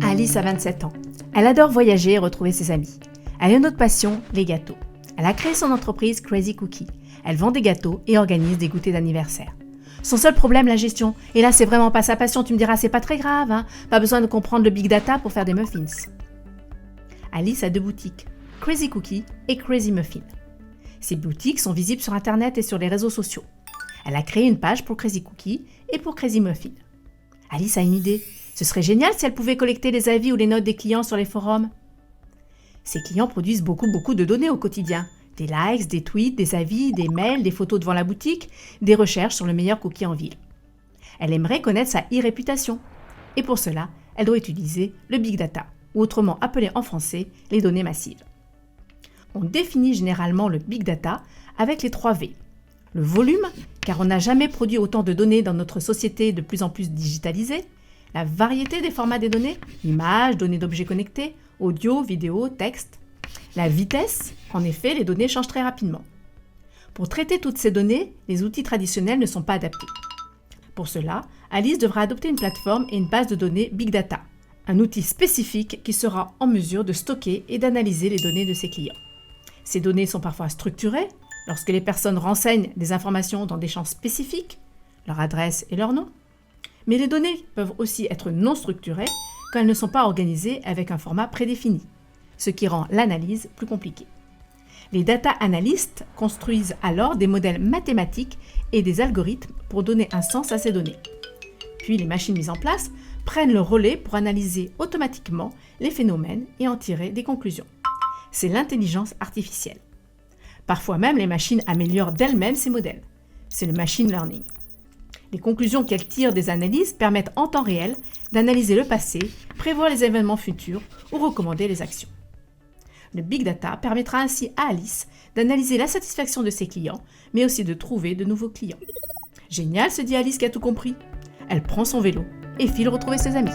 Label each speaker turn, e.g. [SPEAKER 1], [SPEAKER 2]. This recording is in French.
[SPEAKER 1] Alice a 27 ans. Elle adore voyager et retrouver ses amis. Elle a une autre passion, les gâteaux. Elle a créé son entreprise Crazy Cookie. Elle vend des gâteaux et organise des goûters d'anniversaire. Son seul problème, la gestion. Et là, c'est vraiment pas sa passion. Tu me diras, c'est pas très grave, hein. Pas besoin de comprendre le big data pour faire des muffins. Alice a 2 boutiques, Crazy Cookie et Crazy Muffin. Ces boutiques sont visibles sur Internet et sur les réseaux sociaux. Elle a créé une page pour Crazy Cookie et pour Crazy Muffin. Alice a une idée. Ce serait génial si elle pouvait collecter les avis ou les notes des clients sur les forums. Ses clients produisent beaucoup de données au quotidien. Des likes, des tweets, des avis, des mails, des photos devant la boutique, des recherches sur le meilleur cookie en ville. Elle aimerait connaître sa e-réputation. Et pour cela, elle doit utiliser le big data, ou autrement appelé en français les données massives. On définit généralement le big data avec les 3 V. Le volume, car on n'a jamais produit autant de données dans notre société de plus en plus digitalisée. La variété des formats des données, images, données d'objets connectés, audio, vidéo, texte. La vitesse, en effet, les données changent très rapidement. Pour traiter toutes ces données, les outils traditionnels ne sont pas adaptés. Pour cela, Alice devra adopter une plateforme et une base de données Big Data, un outil spécifique qui sera en mesure de stocker et d'analyser les données de ses clients. Ces données sont parfois structurées, lorsque les personnes renseignent des informations dans des champs spécifiques, leur adresse et leur nom. Mais les données peuvent aussi être non structurées quand elles ne sont pas organisées avec un format prédéfini, ce qui rend l'analyse plus compliquée. Les data analystes construisent alors des modèles mathématiques et des algorithmes pour donner un sens à ces données. Puis les machines mises en place prennent le relais pour analyser automatiquement les phénomènes et en tirer des conclusions. C'est l'intelligence artificielle. Parfois même, les machines améliorent d'elles-mêmes ces modèles. C'est le machine learning. Les conclusions qu'elles tirent des analyses permettent en temps réel d'analyser le passé, prévoir les événements futurs ou recommander les actions. Le Big Data permettra ainsi à Alice d'analyser la satisfaction de ses clients, mais aussi de trouver de nouveaux clients. Génial, se dit Alice qui a tout compris. Elle prend son vélo et file retrouver ses amis.